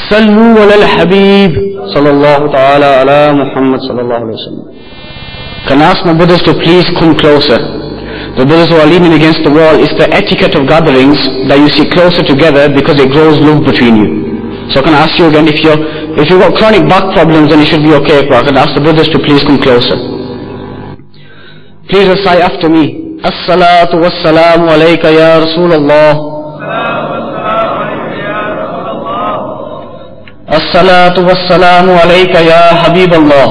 Sallu ala al-Habib sallallahu ta'ala ala Muhammad sallallahu alayhi wa sallam. Can I ask my brothers to please come closer? The brothers who are leaning against the wall, it's the etiquette of gatherings that you sit closer together because it grows love between you. So can I ask you again, if you've got chronic back problems, then it should be okay. But I can ask the brothers to please come closer. Please recite after me. As-salatu was-salamu alayka ya Rasulullah. As-salatu was-salamu alayka ya Habiballah.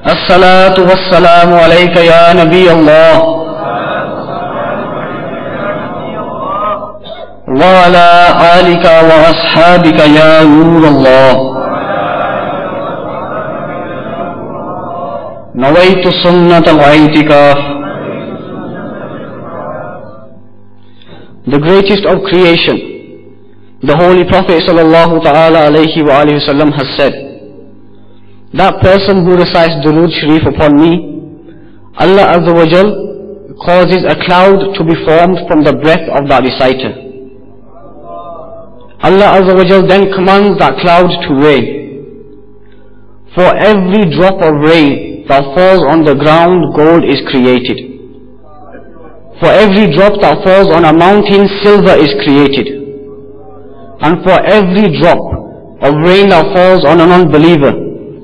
As-salatu was-salamu alayka ya Nabi Allah. Wa ala alika wa ashabika ya Nur Allah. Nawaitu sunnata al-i'tikaf. The greatest of creation, the Holy Prophet sallallahu ta'ala alayhi wa alihi wasallam has said, that person who recites Durood Sharif upon me, Allah Azza wa Jal causes a cloud to be formed from the breath of that reciter. Allah Azza wa Jal then commands that cloud to rain. For every drop of rain that falls on the ground, gold is created. For every drop that falls on a mountain, silver is created. And for every drop of rain that falls on an unbeliever,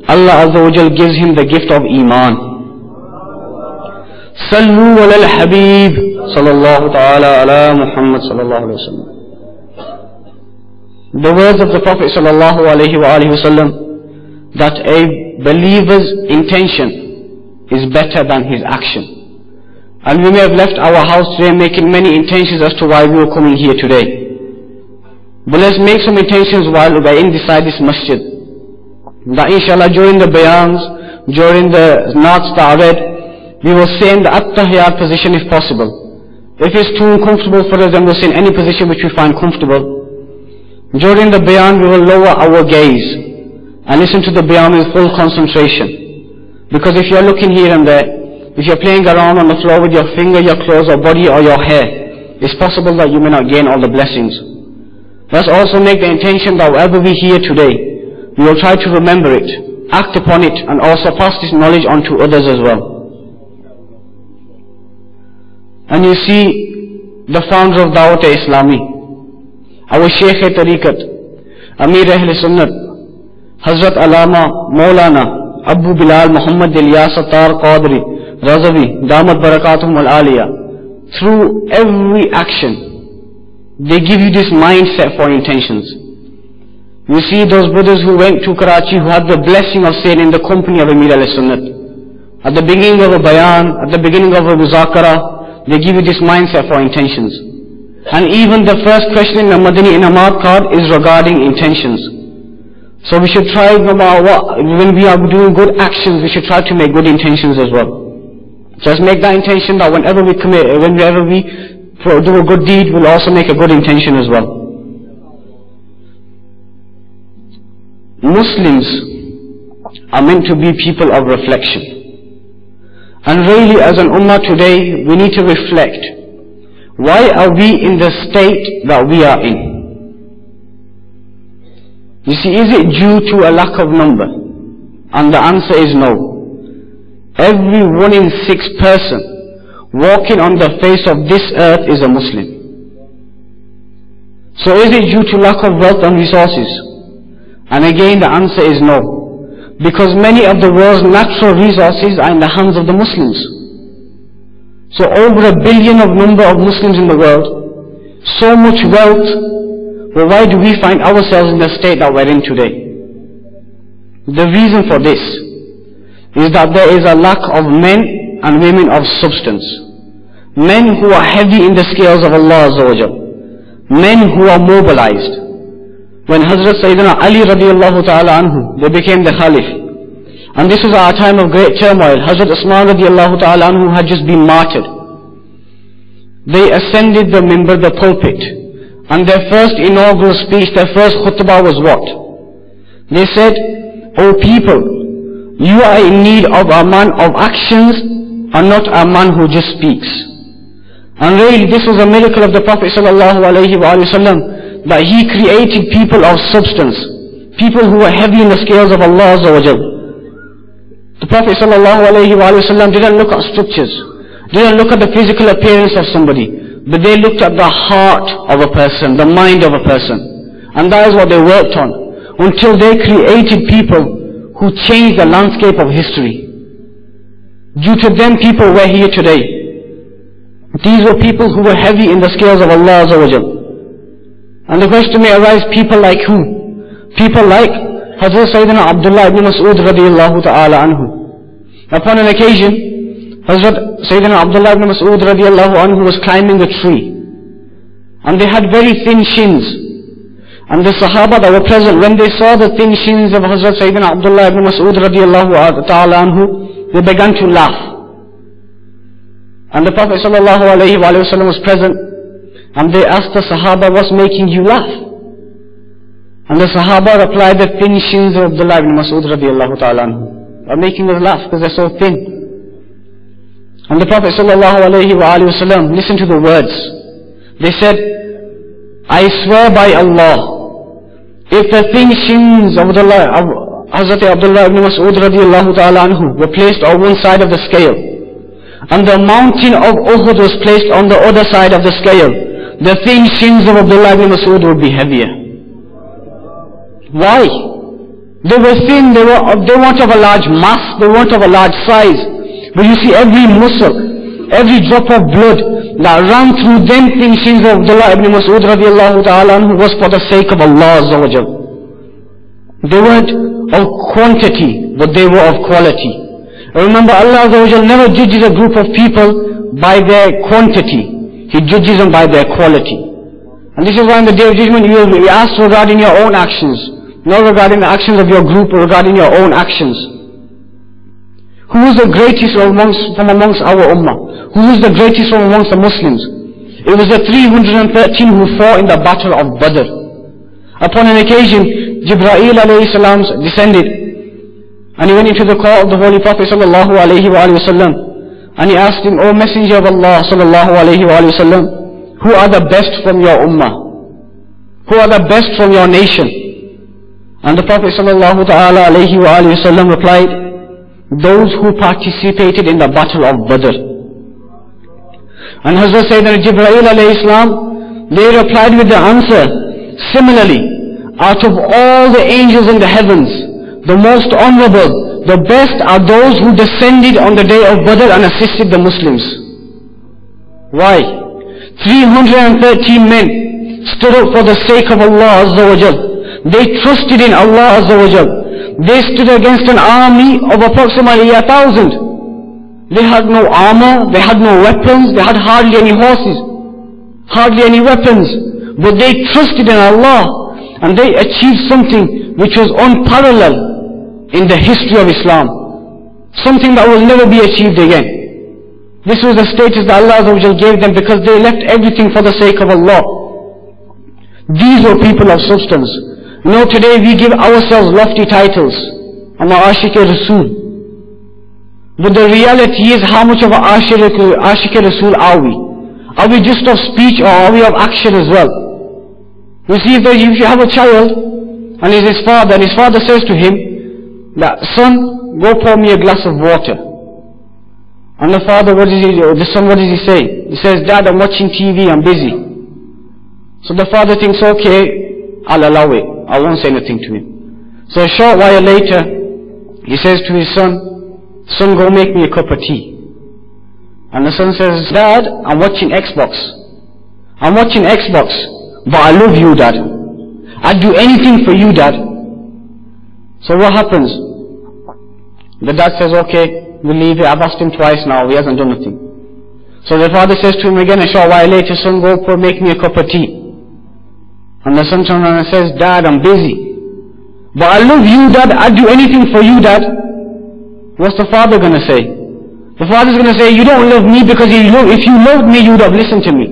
Allah Azza wa Jal gives him the gift of Iman. Sallu ala al-Habib sallallahu ta'ala ala Muhammad sallallahu alayhi wa sallam. The words of the Prophet sallallahu alayhi wa alihi wa sallam, that a believer's intention is better than his action. And we may have left our house today making many intentions as to why we were coming here today. But let's make some intentions while we're inside this masjid. That inshallah during the bayans, during the naats that are read, we will stay in the at-tahiyat position if possible. If it's too uncomfortable for us, then we'll stay in any position which we find comfortable. During the bayan, we will lower our gaze and listen to the bayan with full concentration. Because if you're looking here and there, if you're playing around on the floor with your finger, your clothes, or body, or your hair, it's possible that you may not gain all the blessings. Let's also make the intention that whatever we hear today, we will try to remember it, act upon it, and also pass this knowledge on to others as well. And you see, the founder of Dawat Islami, our Shaykh-e-Tariqat, Amir Ahl Sunnat, Hazrat Alama Maulana Abu Bilal Muhammad Ilyas Attar Qadri Razavi Damat Barakatuhum Al-Aliyah, through every action, they give you this mindset for intentions. You see those brothers who went to Karachi, who had the blessing of staying in the company of Amir al-Sunnat. At the beginning of a bayan, at the beginning of a muzakara, they give you this mindset for intentions. And even the first question in the Madani Inamat card is regarding intentions. So we should try, no matter what, when we are doing good actions, we should try to make good intentions as well. Just make that intention that whenever we commit, whenever we do a good deed, we'll also make a good intention as well. Muslims are meant to be people of reflection. And really, as an ummah today, we need to reflect. Why are we in the state that we are in? You see, is it due to a lack of number? And the answer is no. Every 1 in 6 person walking on the face of this earth is a Muslim. So is it due to lack of wealth and resources? And again the answer is no. Because many of the world's natural resources are in the hands of the Muslims. So over 1 billion of number of Muslims in the world, so much wealth, well, why do we find ourselves in the state that we're in today? The reason for this is that there is a lack of men and women of substance. Men who are heavy in the scales of Allah Azza wa Jal. Men who are mobilized. When Hazrat Sayyidina Ali radiallahu ta'ala anhu, they became the Khalif. And this was at a time of great turmoil. Hazrat Usman radiallahu ta'ala anhu had just been martyred. They ascended the minbar, the pulpit. And their first inaugural speech, their first khutbah was what? They said, "O people, you are in need of a man of actions and not a man who just speaks." And really this was a miracle of the Prophet sallallahu alaihi wasallam, that he created people of substance, people who were heavy in the scales of Allah Azza wa Jal. The Prophet sallallahu alaihi wasallam didn't look at structures, didn't look at the physical appearance of somebody, but they looked at the heart of a person, the mind of a person. And that is what they worked on, until they created people who changed the landscape of history. Due to them, people were here today. These were people who were heavy in the scales of Allah Azza wa Jal. And the question may arise, people like who? People like Hazrat Sayyidina Abdullah ibn Mas'ud radiyallahu ta'ala anhu. Upon an occasion, Hazrat Sayyidina Abdullah ibn Mas'ud radiyallahu anhu was climbing a tree. And they had very thin shins. And the Sahaba that were present, when they saw the thin shins of Hazrat Sayyidina Abdullah ibn Mas'ud radiyallahu ta'ala anhu, they began to laugh. And the Prophet sallallahu alayhi wa sallam was present, and they asked the Sahaba, what's making you laugh? And the Sahaba replied, the thin shins of Abdullah ibn Mas'ud radiyallahu ta'ala anhu are making us laugh because they're so thin. And the Prophet sallallahu alayhi wa sallam listened to the words. They said, I swear by Allah, if the thin shins of Hazrat Abdullah ibn Mas'ud radiyallahu ta'ala anhu were placed on one side of the scale, and the mountain of Uhud was placed on the other side of the scale, the thin shins of Abdullah ibn Mas'ud would be heavier. Why? They were thin, they weren't of a large mass, they weren't of a large size. But you see, every muscle, every drop of blood that ran through them thin shins of Abdullah ibn Mas'ud radiallahu ta'ala anhu was for the sake of Allah Azza wa Jal. They weren't of quantity, but they were of quality. Remember, Allah Azza wa Jal never judges a group of people by their quantity. He judges them by their quality. And this is why on the Day of Judgment you will be asked regarding your own actions, not regarding the actions of your group, or regarding your own actions. Who is the greatest from amongst our ummah? Who is the greatest from amongst the Muslims? It was the 313 who fought in the battle of Badr. Upon an occasion, Jibreel alayhi salam descended, and he went into the court of the Holy Prophet sallallahu alayhi wa sallam, and he asked him, O Messenger of Allah sallallahu alayhi wa sallam, who are the best from your ummah? Who are the best from your nation? And the Prophet sallallahu ta'ala alayhi wa sallam replied, those who participated in the battle of Badr. And Hazrat Sayyidina Jibreel alayhi salam, they replied with the answer, similarly, out of all the angels in the heavens, the most honorable, the best are those who descended on the day of Badr and assisted the Muslims. Why? 313 men stood up for the sake of Allah Azza wa Jal. They trusted in Allah Azza wa Jal. They stood against an army of approximately 1,000. They had no armor, they had no weapons, they had hardly any horses, hardly any weapons. But they trusted in Allah, and they achieved something which was unparalleled in the history of Islam. Something that will never be achieved again. This was the status that Allah Azza wa Jal gave them because they left everything for the sake of Allah. These were people of substance. You know, today we give ourselves lofty titles. I'm a Ashik Rasul. But the reality is, how much of a Ashik Rasul are we? Are we just of speech, or are we of action as well? You see, if you have a child, and he's his father, and his father says to him, that, son, go pour me a glass of water. And the father, the son, what does he say? He says, Dad, I'm watching TV, I'm busy. So the father thinks, okay, I'll allow it. I won't say anything to him. So a short while later, he says to his son, go make me a cup of tea. And the son says, Dad, I'm watching Xbox. I'm watching Xbox, but I love you, Dad. I'd do anything for you, Dad. So what happens? The dad says, okay, we'll leave it. I've asked him twice now, he hasn't done nothing. So the father says to him again a short while later, son, go make me a cup of tea. And the son turns around and says, Dad, I'm busy. But I love you, Dad. I'd do anything for you, Dad. What's the father going to say? The father's going to say, you don't love me because if you loved me, you would have listened to me.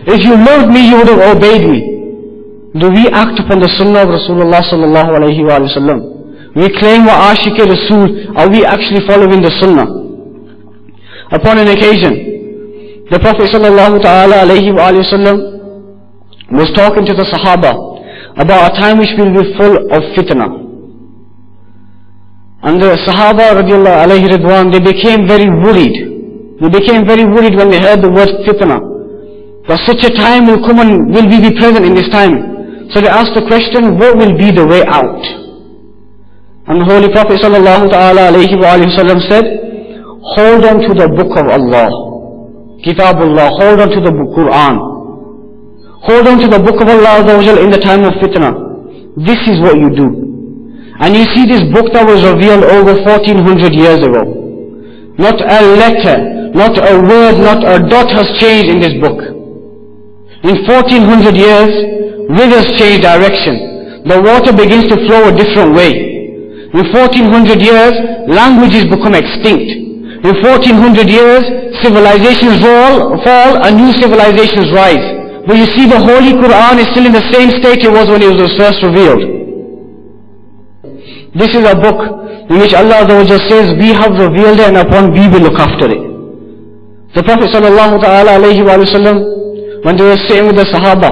If you loved me, you would have obeyed me. Do we act upon the sunnah of Rasulullah sallallahu alayhi wa sallam? We claim we're Ashik Rasul. Are we actually following the sunnah? Upon an occasion, The Prophet sallallahu ta'ala alayhi wa sallam was talking to the Sahaba about a time which will be full of fitna. And the Sahaba radiallahu alayhi ridwan, they became very worried. They became very worried when they heard the word fitna. But such a time will come and will we be present in this time? So they asked the question, what will be the way out? And the Holy Prophet sallallahu ta'ala alayhi wa sallam said, hold on to the book of Allah. Kitabullah, hold on to the Quran. Hold on to the book of Allah in the time of fitna. This is what you do. And you see this book that was revealed over 1400 years ago. Not a letter, not a word, not a dot has changed in this book. In 1400 years, rivers change direction. The water begins to flow a different way. In 1400 years, languages become extinct. In 1400 years, civilizations fall and new civilizations rise. But you see, the Holy Quran is still in the same state it was when it was first revealed. This is a book in which Allah says, we have revealed it and upon we will look after it. The Prophet sallallahu ta'ala alayhi wa sallam, when they were sitting with the Sahaba,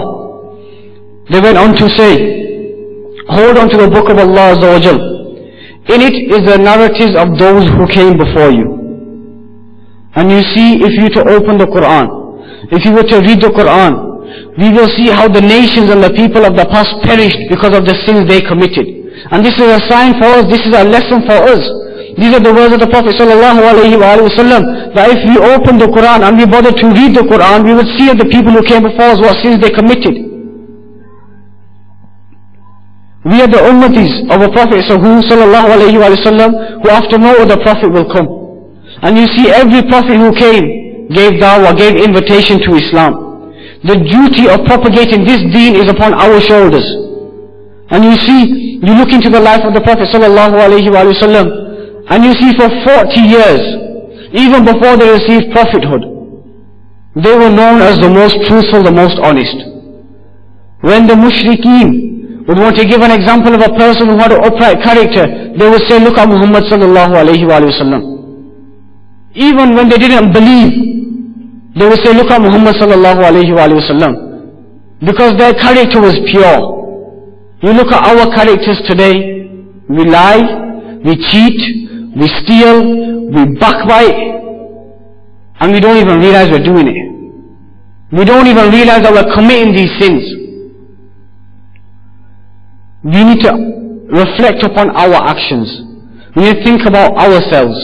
they went on to say, hold on to the book of Allah Azza wa Jal. In it is the narratives of those who came before you. And you see, if you to open the Quran, if you were to read the Quran, we will see how the nations and the people of the past perished because of the sins they committed. And this is a sign for us, this is a lesson for us. These are the words of the Prophet sallallahu alayhi wa sallam, that if we open the Quran and we bother to read the Quran, we would see of the people who came before us what sins they committed. We are the ummatis of a Prophet sallallahu alayhi wa sallam, who after no other Prophet will come. And you see, every Prophet who came gave da'wah, gave invitation to Islam. The duty of propagating this deen is upon our shoulders. And you see, you look into the life of the Prophet sallallahu alayhi wa sallam, and you see for 40 years, even before they received prophethood, they were known as the most truthful, the most honest. When the mushrikeen would want to give an example of a person who had an upright character, they would say, look at Muhammad sallallahu alayhi wa sallam. Even when they didn't believe, they would say, look at Muhammad sallallahu alayhi wa sallam. Because their character was pure. You look at our characters today, we lie, we cheat, we steal, we backbite, and we don't even realize we're doing it. We don't even realize that we're committing these sins. We need to reflect upon our actions. We need to think about ourselves.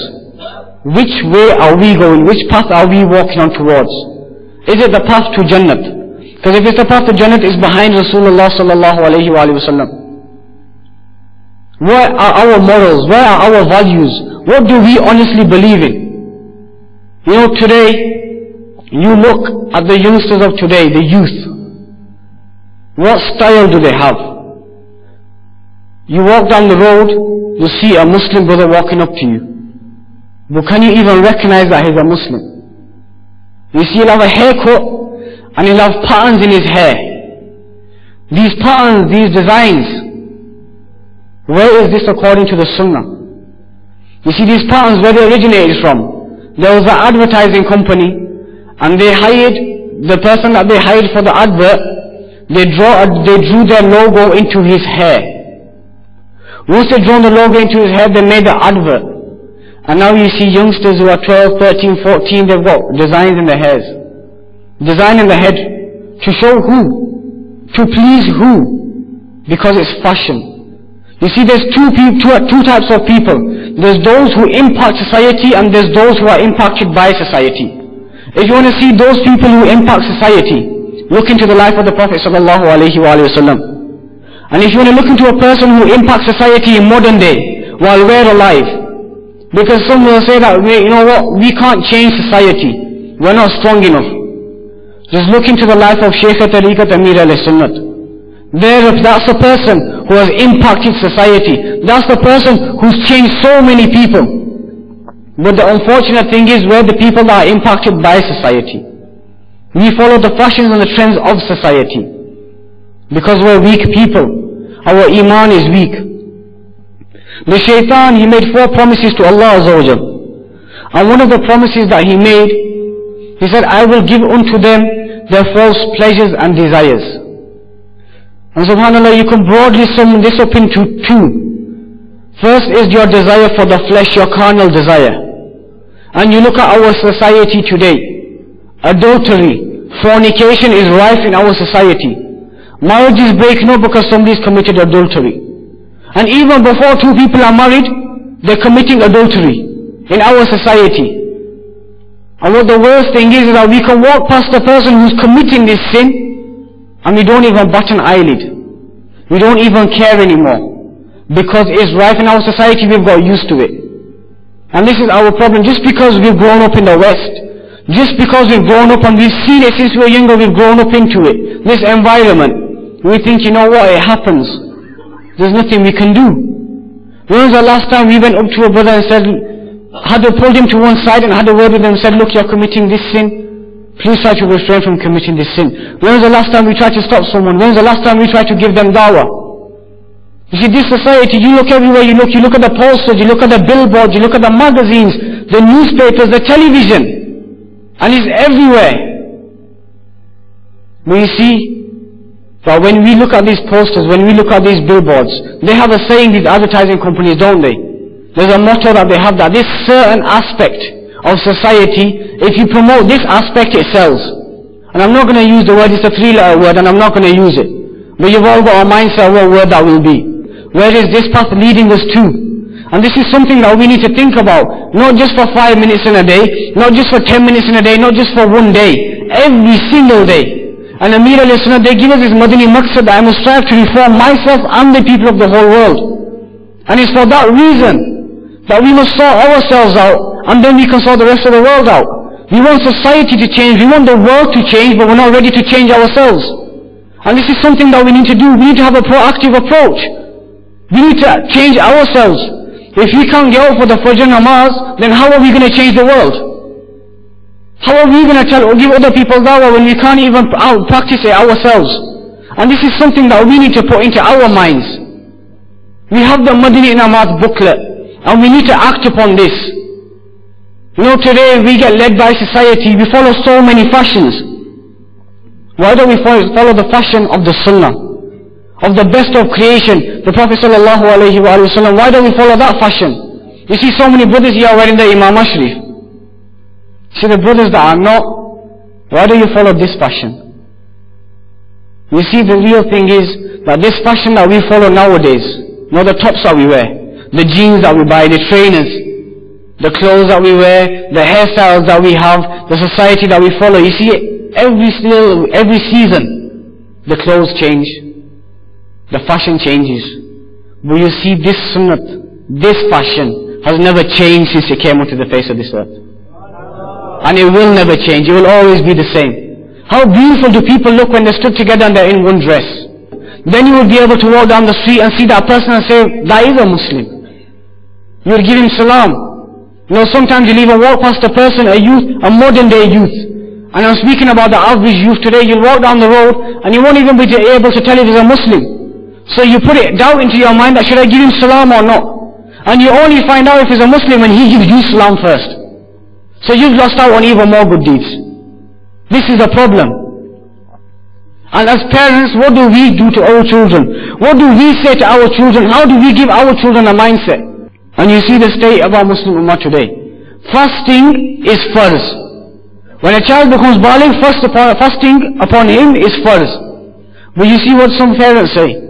Which way are we going? Which path are we walking on towards? Is it the path to Jannat? Because if it's the path to Jannat, it's behind Rasulullah sallallahu alayhi wa sallam. Where are our morals? Where are our values? What do we honestly believe in? You know, today, you look at the youngsters of today, the youth. What style do they have? You walk down the road, you see a Muslim brother walking up to you. But can you even recognize that he's a Muslim? You see, he'll have a haircut and he'll have patterns in his hair. These patterns, these designs, where is this according to the Sunnah? You see, these patterns, where they originated from. There was an advertising company and they hired the person that they hired for the advert. They drew their logo into his hair. Once they drew the logo into his hair, they made the advert. And now you see youngsters who are 12, 13, 14, they've got designs in their hairs. Design in the head. To show who? To please who? Because it's fashion. You see, there's two types of people. There's those who impact society and there's those who are impacted by society. If you want to see those people who impact society, look into the life of the Prophet sallallahu alayhi wa sallam. And if you want to look into a person who impacts society in modern day, while we're alive, because some will say that, you know what, we can't change society. We're not strong enough. Just look into the life of Shaykh Tariqat Amir al-Sunnat. That's the person who has impacted society. That's the person who's changed so many people. But the unfortunate thing is, we're the people that are impacted by society. We follow the fashions and the trends of society. Because we're weak people. Our iman is weak. The shaitan, he made 4 promises to Allah Azza wa Jal. And one of the promises that he made, He said, I will give unto them their false pleasures and desires. And subhanAllah, you can broadly sum this up into two. First is your desire for the flesh, your carnal desire. And you look at our society today. Adultery, fornication is rife in our society. Marriage is breaking up because somebody's committed adultery. And even before two people are married, they're committing adultery in our society. And what the worst thing is that we can walk past the person who's committing this sin and we don't even bat an eyelid. We don't even care anymore. Because it's rife in our society, we've got used to it. And this is our problem. Just because we've grown up in the West, just because we've grown up and we've seen it since we were younger, we've grown up into it, this environment, we think, you know what, it happens. There's nothing we can do. When was the last time we went up to a brother and said, had pulled him to one side and had a word with him and said, look, you're committing this sin. Please try to refrain from committing this sin. When was the last time we tried to stop someone? When was the last time we tried to give them dawah? You see, this society, you look everywhere, you look at the posters, you look at the billboards, you look at the magazines, the newspapers, the television, and it's everywhere. But you see, that when we look at these posters, when we look at these billboards, they have a saying, these advertising companies, don't they? There's a motto that they have that this certain aspect of society, if you promote this aspect, it sells. And I'm not going to use the word, it's a three-letter word, and I'm not going to use it. But you've all got a mindset of what word that will be. Where is this path leading us to? And this is something that we need to think about. Not just for 5 minutes in a day, not just for 10 minutes in a day, not just for one day. Every single day. And Amir alayhi salam, they give us this Madani maqsad that I must strive to reform myself and the people of the whole world. And it's for that reason that we must sort ourselves out, and then we can sort the rest of the world out. We want society to change, we want the world to change, but we're not ready to change ourselves. And this is something that we need to do. We need to have a proactive approach. We need to change ourselves. If we can't get out for the Fajr namaz, then how are we going to change the world? How are we going to give other people dawah when we can't even practice it ourselves? And this is something that we need to put into our minds. We have the Madani namaz booklet. And we need to act upon this. You know, today we get led by society, we follow so many fashions. Why don't we follow the fashion of the Sunnah? Of the best of creation, the Prophet sallallahu alaihi wasallam. Why don't we follow that fashion? You see so many brothers here wearing the Imam Ashrif. See the brothers that are not, why do you follow this fashion? You see the real thing is that this fashion that we follow nowadays, not the tops that we wear, the jeans that we buy, the trainers, the clothes that we wear, the hairstyles that we have, the society that we follow. You see, every season, the clothes change, the fashion changes. But you see, this sunnat, this fashion has never changed since it came onto the face of this earth. And it will never change, it will always be the same. How beautiful do people look when they stood together and they're in one dress. Then you will be able to walk down the street and see that person and say, that is a Muslim. You will give him salam. You know, sometimes you'll even walk past a person, a youth, a modern day youth. And I'm speaking about the average youth today. You'll walk down the road and you won't even be able to tell if he's a Muslim. So you put it doubt into your mind that should I give him salam or not? And you only find out if he's a Muslim when he gives you salam first. So you've lost out on even more good deeds. This is a problem. And as parents, what do we do to our children? What do we say to our children? How do we give our children a mindset? And you see the state of our Muslim Ummah today. Fasting is farz. When a child becomes baligh, fasting upon him is farz. But you see what some parents say.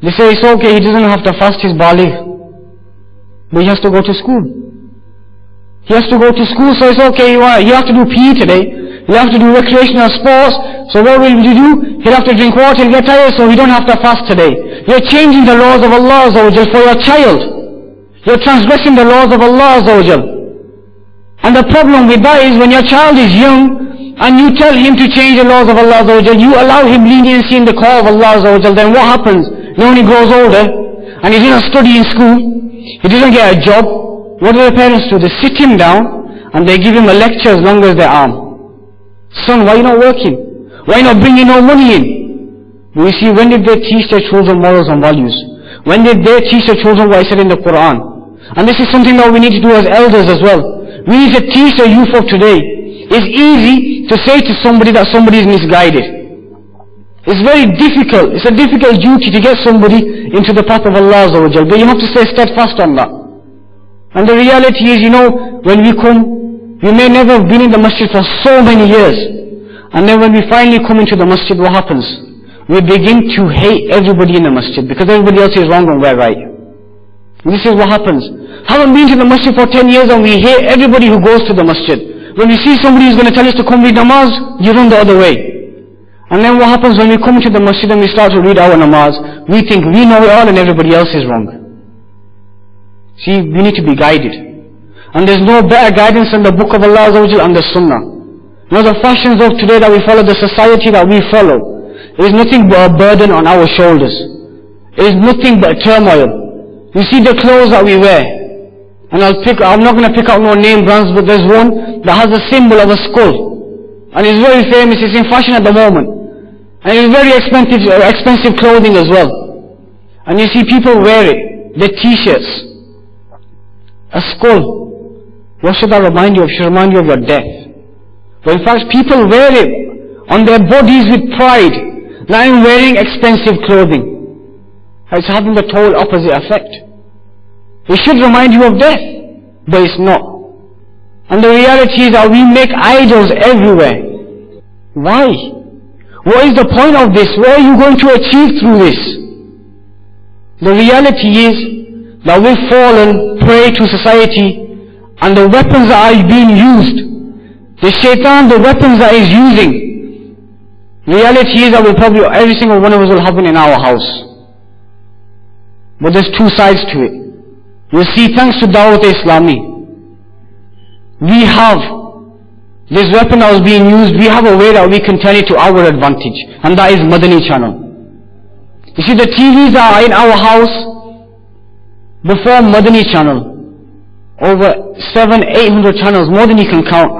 They say it's okay, he doesn't have to fast his baligh. But he has to go to school. He has to go to school, so it's okay, you have to do PE today. You have to do recreational sports. So what will you do? He'll have to drink water, he'll get tired, so he don't have to fast today. You're changing the laws of Allah for your child. You're transgressing the laws of Allah Azza wa Jal. And the problem with that is when your child is young and you tell him to change the laws of Allah Azza wa Jal, you allow him leniency in the call of Allah Azza wa Jal, then what happens? When he grows older and he doesn't study in school, he doesn't get a job, what do the parents do? They sit him down and they give him a lecture as long as their arm. Son, why are you not working? Why are you not bringing no money in? We see, when did they teach their children morals and values? When did they teach their children what I said in the Quran? And this is something that we need to do as elders as well. We need to teach the youth of today It's easy to say to somebody that somebody is misguided. It's very difficult. It's a difficult duty to get somebody into the path of Allah Azza wa Jal, but you have to stay steadfast on that. And the reality is, when we come, we may never have been in the masjid for so many years. And then when we finally come into the masjid, what happens? We begin to hate everybody in the masjid because everybody else is wrong and we're right. And this is what happens. Haven't been to the masjid for 10 years and we hate everybody who goes to the masjid. When we see somebody who's going to tell us to come read namaz, you run the other way. And then what happens when we come to the masjid and we start to read our namaz, we think we know it all and everybody else is wrong. See, we need to be guided. And there's no better guidance than the book of Allah Azza wa Jal and the sunnah. The fashions of today that we follow, the society that we follow, is nothing but a burden on our shoulders. It is nothing but turmoil. You see the clothes that we wear. And I'm not going to pick out no name brands, but there's one that has a symbol of a skull. And it's very famous, it's in fashion at the moment. And it's very expensive clothing as well. And you see people wear it, their t-shirts. A skull. What should that remind you of? It should remind you of your death. But in fact, people wear it on their bodies with pride. Now I'm wearing expensive clothing. It's having the total opposite effect. It should remind you of death, but it's not. And the reality is that we make idols everywhere. Why? What is the point of this? What are you going to achieve through this? The reality is that we've fallen prey to society, and the weapons that are being used, the shaitan, the weapons that he's using, reality is that every single one of us will have one in our house. But there's two sides to it. You see, thanks to Dawat Islami, we have this weapon that was being used, we have a way that we can turn it to our advantage. And that is Madani channel. You see, the TVs that are in our house, before Madani channel, over 700-800 channels, more than you can count.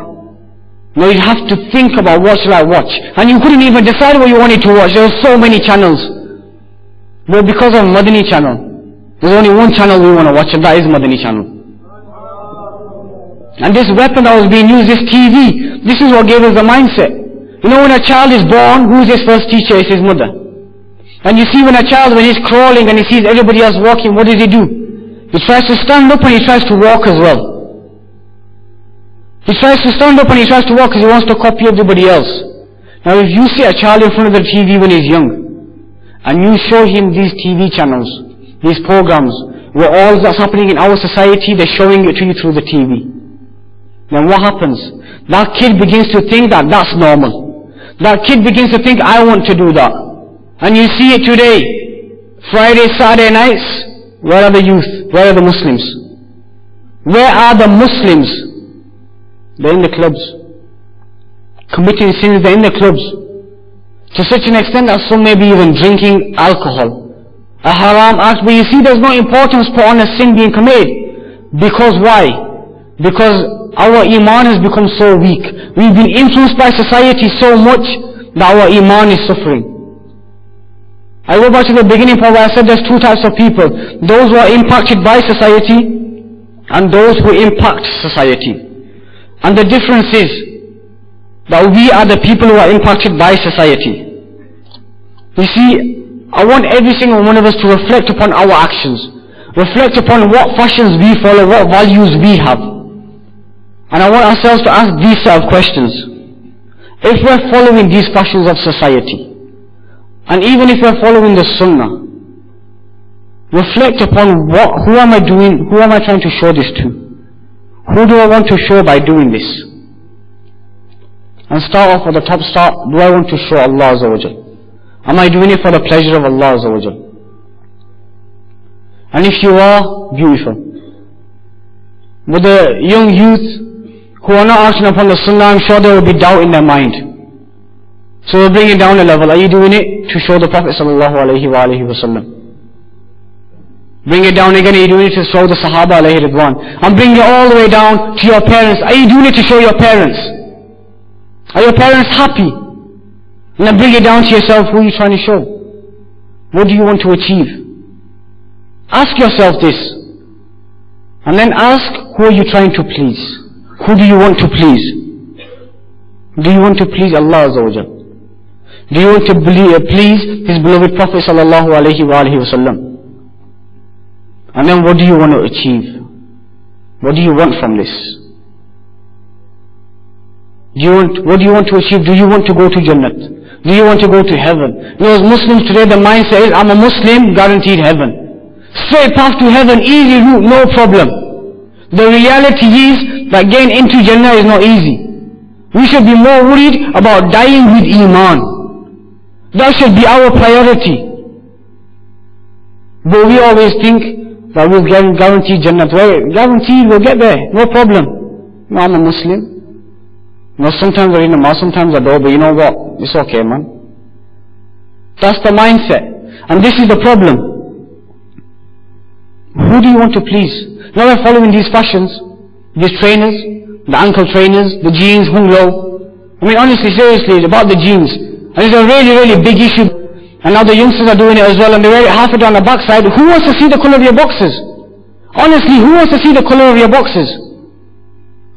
Now you have to think about what shall I watch. And you couldn't even decide what you wanted to watch. There were so many channels. But because of Madani channel, there's only one channel we want to watch, and that is Madani channel. And this weapon that was being used, this TV, this is what gave us the mindset. When a child is born, who is his first teacher? It's his mother. And you see when he's crawling and he sees everybody else walking, what does he do? He tries to stand up and he tries to walk as well. He tries to stand up and he tries to walk because he wants to copy everybody else. Now if you see a child in front of the TV when he's young, and you show him these TV channels, these programs, where all that's happening in our society, they're showing it to you through the TV. Then what happens? That kid begins to think that that's normal. That kid begins to think, I want to do that. And you see it today. Friday, Saturday nights, where are the youth? Where are the Muslims? Where are the Muslims? They're in the clubs. Committing sins, they're in the clubs. To such an extent that some may be even drinking alcohol. A haram act, but you see there's no importance put on a sin being committed. Because why? Because our iman has become so weak. We've been influenced by society so much that our iman is suffering. I go back to the beginning part where I said there's two types of people. Those who are impacted by society and those who impact society. And the difference is that we are the people who are impacted by society. You see, I want every single one of us to reflect upon our actions. Reflect upon what fashions we follow, what values we have. And I want ourselves to ask these set of questions. If we're following these fashions of society, and even if we're following the Sunnah, reflect upon who am I doing, who am I trying to show this to? Who do I want to show by doing this? And start off with the top start, do I want to show Allah Azza wa Jal? Am I doing it for the pleasure of Allah Azza wa Jal? And if you are, beautiful. With the young youth, who are not acting upon the Sunnah, I'm sure there will be doubt in their mind. So we'll bring it down a level. Are you doing it to show the Prophet sallallahu alaihi wasallam? Bring it down again. Are you doing it to show the Sahaba alayhi ridwan? And bring it all the way down to your parents. Are you doing it to show your parents? Are your parents happy? And then bring it down to yourself. Who are you trying to show? What do you want to achieve? Ask yourself this. And then ask, who are you trying to please? Who do you want to please? Do you want to please Allah Azza wa Jal? Do you want to please His beloved Prophet sallallahu alaihi wasallam? And then what do you want to achieve? What do you want from this? What do you want to achieve? Do you want to go to Jannat? Do you want to go to heaven? You know, as Muslims today, the mindset is, I'm a Muslim, guaranteed heaven. Straight path to heaven, easy route, no problem. The reality is that getting into Jannah is not easy. We should be more worried about dying with Iman. That should be our priority. But we always think that we'll guarantee Jannah. Well, guaranteed we'll get there, no problem. No, I'm a Muslim. You know, sometimes we're in the mosque, sometimes I don't, but you know what? It's okay, man. That's the mindset. And this is the problem. Who do you want to please? Now we're following these fashions, these trainers, the ankle trainers, the jeans, hung low. I mean, honestly, seriously, about the jeans. And it's a really, really big issue. And now the youngsters are doing it as well, and they wear it half it on the backside. Who wants to see the colour of your boxes? Honestly, who wants to see the colour of your boxes?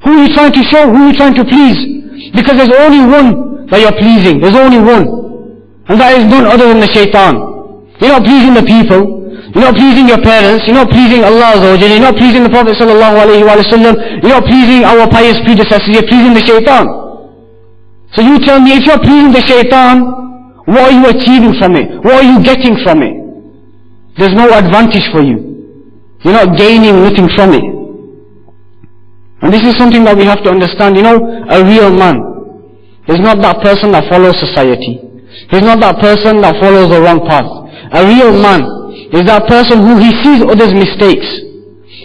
Who are you trying to show? Who are you trying to please? Because there's only one that you're pleasing. There's only one. And that is none other than the shaitan. You're not pleasing the people. You're not pleasing your parents. You're not pleasing Allah Azza wa Jalla. You're not pleasing the Prophet sallallahu alaihi wasallam. You're not pleasing our pious predecessors. You're pleasing the shaitan. So you tell me, if you're pleasing the shaitan, what are you achieving from it? What are you getting from it? There's no advantage for you. You're not gaining anything from it. And this is something that we have to understand. You know, a real man is not that person that follows society. He's not that person that follows the wrong path. A real man is that person who he sees others' mistakes.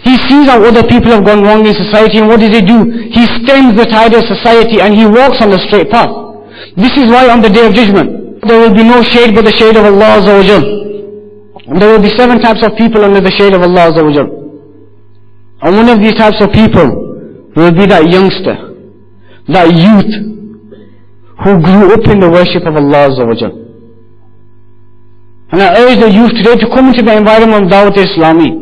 He sees how other people have gone wrong in society, and what does he do? He stems the tide of society and he walks on the straight path. This is why on the Day of Judgment, there will be no shade but the shade of Allah Azza wa Jal. And there will be 7 types of people under the shade of Allah Azza wa Jal. And one of these types of people will be that youngster, that youth who grew up in the worship of Allah Azza wa Jal. And I urge the youth today to come into the environment of Dawat Islami.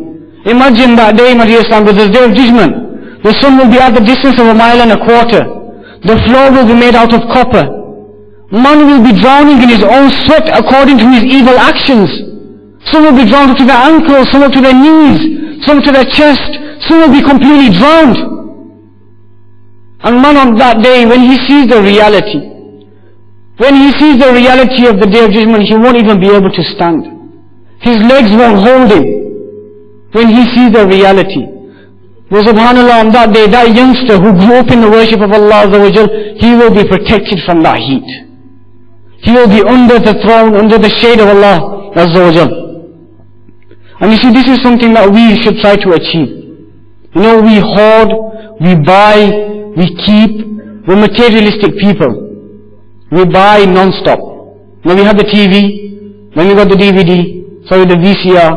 Imagine that day, my dear Islam brothers, Day of Judgment. The sun will be at the distance of 1.25 miles. The floor will be made out of copper. Man will be drowning in his own sweat according to his evil actions. Some will be drowned to their ankles, some to their knees, some to their chest, some will be completely drowned. And man on that day, when he sees the reality, when he sees the reality of the Day of Judgment, he won't even be able to stand. His legs won't hold him when he sees the reality. But subhanAllah, on that day, that youngster who grew up in the worship of Allah Azza wa Jal, he will be protected from that heat. He will be under the throne, under the shade of Allah Azza wa Jal. And you see, this is something that we should try to achieve. You know, we hoard, we buy, we keep. We're materialistic people. We buy non-stop. Then we have the TV, then we got the DVD, the VCR,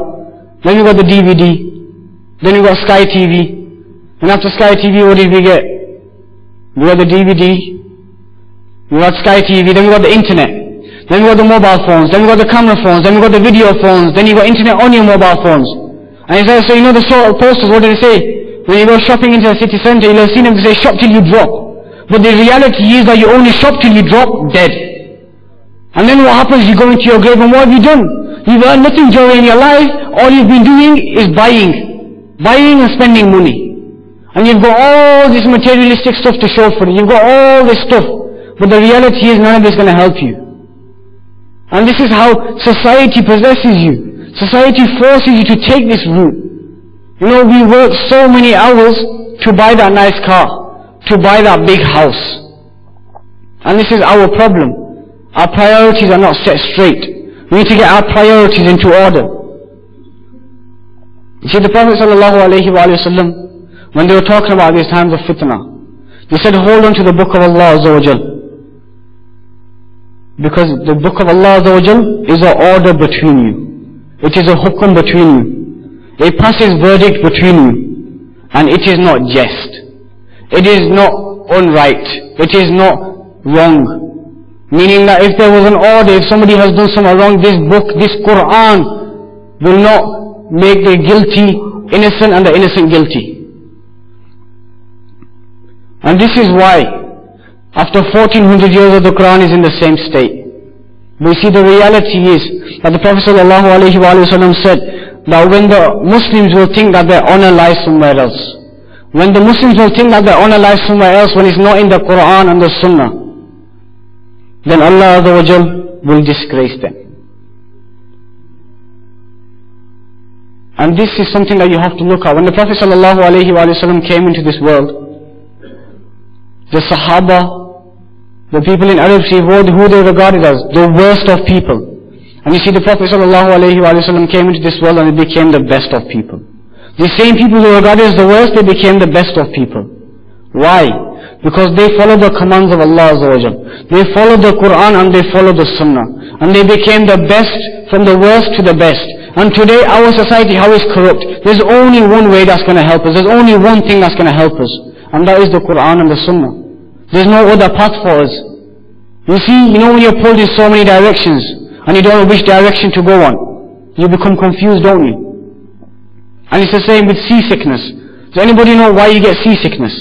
then we got the DVD, then we got Sky TV, and after Sky TV what did we get? We got the DVD, we got Sky TV, then we got the internet, then we got the mobile phones, then we got the camera phones, then we got the video phones, then you got internet on your mobile phones. And so you know the sort of posters, what do they say? When you go shopping into the city centre, you'll have seen them say, shop till you drop. But the reality is that you only shop till you drop dead. And then what happens? You go into your grave and what have you done? You've earned nothing during your life. All you've been doing is buying. Buying and spending money. And you've got all this materialistic stuff to show for it. You've got all this stuff. But the reality is none of this is going to help you. And this is how society possesses you. Society forces you to take this route. You know, we work so many hours to buy that nice car, to buy that big house. And this is our problem. Our priorities are not set straight. We need to get our priorities into order. You see, the Prophet ﷺ, when they were talking about these times of fitna, they said, hold on to the book of Allah Azza wa Jal. Because the book of Allah Azza wa Jal is an order between you. It is a hukum between you. It passes verdict between you. And it is not jest. It is not unright. It is not wrong. Meaning that if there was an order, if somebody has done something wrong, this book, this Quran will not make the guilty innocent and the innocent guilty. And this is why After 1400 years of the Quran is in the same state. We see the reality is that the Prophet ﷺ said that when the Muslims will think that their honor lies somewhere else, when the Muslims will think that their honor lies somewhere else when it's not in the Quran and the Sunnah, then Allah Azza wa Jal will disgrace them. And this is something that you have to look at. When the Prophet ﷺ came into this world, the Sahaba, the people in Arab Sea, who they regarded as the worst of people. And you see the Prophet ﷺ came into this world and he became the best of people. The same people who regarded as the worst, they became the best of people. Why? Because they followed the commands of Allah Azza wa Jal. They followed the Quran and they followed the Sunnah. And they became the best from the worst to the best. And today our society, how is corrupt? There's only one way that's going to help us. There's only one thing that's going to help us. And that is the Quran and the Sunnah. There's no other path for us. You see, when you're pulled in so many directions, and you don't know which direction to go on, you become confused, don't you? And it's the same with seasickness. Does anybody know why you get seasickness?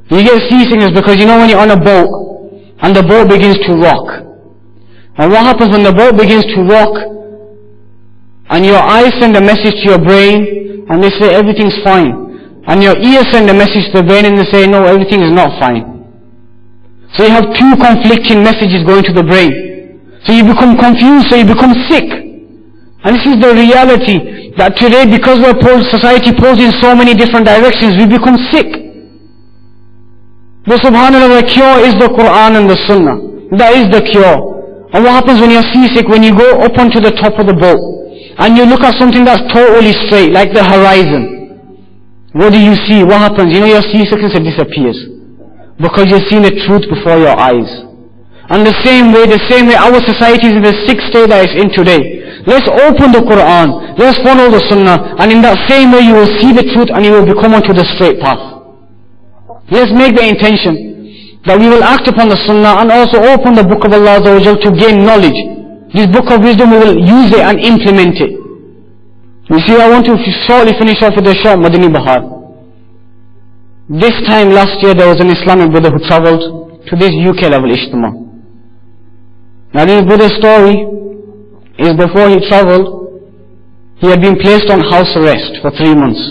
You get seasickness because when you're on a boat, and the boat begins to rock. And what happens when the boat begins to rock, and your eyes send a message to your brain, and they say everything's fine. And your ears send a message to the brain and they say, no, everything is not fine. So you have two conflicting messages going to the brain. So you become confused, so you become sick. And this is the reality, that today because society pulls in so many different directions, we become sick. But subhanAllah, the cure is the Quran and the Sunnah. That is the cure. And what happens when you're seasick? When you go up onto the top of the boat, and you look at something that's totally straight, like the horizon. What do you see? What happens? Your seasickness disappears. Because you're seeing the truth before your eyes. And the same way our society is in the sick state that it's in today. Let's open the Quran. Let's follow the Sunnah. And in that same way you will see the truth and you will become onto the straight path. Let's make the intention that we will act upon the Sunnah and also open the book of Allah Azza wa Jal to gain knowledge. This book of wisdom, we will use it and implement it. You see, I want to shortly finish off with the short Madani Bahar. This time last year there was an Islamic brother who travelled to this UK level Ijtima. Now this brother's story is before he travelled, he had been placed on house arrest for 3 months.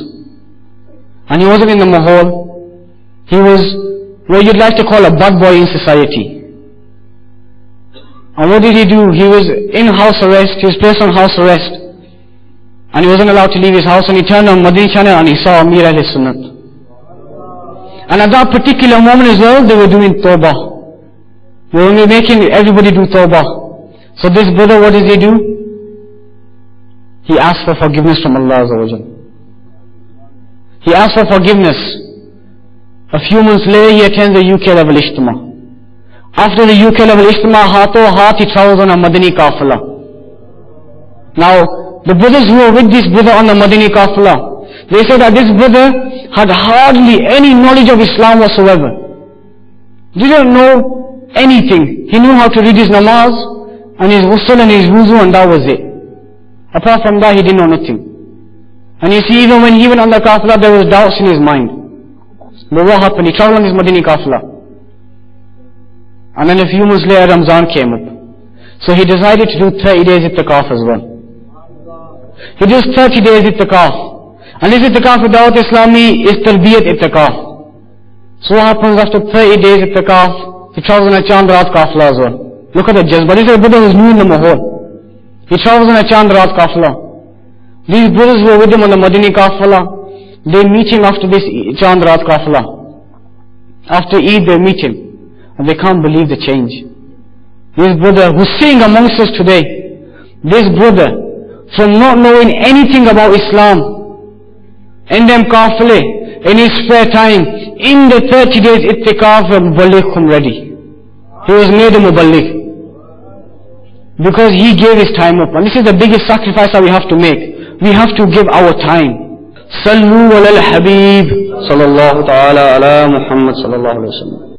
And he wasn't in the mahal. He was what you'd like to call a bad boy in society. And what did he do? He was in house arrest, he was placed on house arrest. And he wasn't allowed to leave his house, and he turned on Madani channel and he saw Amir Ahl Sunnat. And at that particular moment as well, they were doing tawbah. They were making everybody do tawbah. So this brother, what does he do? He asked for forgiveness from Allah Azza wa Jal. He asked for forgiveness. A few months later, he attends the UK level Ijtima. After the UK level Ijtima, heart he travels on a Madani Qafila. Now, the brothers who were with this brother on the Madani Qafila, they say that this brother had hardly any knowledge of Islam whatsoever. Didn't know anything. He knew how to read his namaz, and his ghusl and his wuzu, and that was it. Apart from that, he didn't know nothing. And you see, even when he went on the Qafila, there was doubts in his mind. But what happened? He travelled on his Madani Qafila. And then a few months later, Ramzan came up. So he decided to do 30 days itikaf as well. He does 30 days itikaf. And this itikaf with Dawat Islami is Tarbiyat itikaf. So what happens after 30 days itikaf? He travels on a Chand Raat Qafila as well. Look at the jazba. This is a brother who's new in the mahal. He travels on a Chand Raat Qafila. These brothers who were with him on the Madani Qafila, they meet him after this Chand Raat Qafila. After Eid they meet him. And they can't believe the change. This brother who's sitting amongst us today, this brother, from not knowing anything about Islam, in them Qafile, in his spare time, in the 30 days ittikaf, Muballigh come ready. He was made a Muballigh. Because he gave his time up. And this is the biggest sacrifice that we have to make. We have to give our time. Sallu ala al-Habib, sallallahu ta'ala ala Muhammad sallallahu alayhi wa sallam.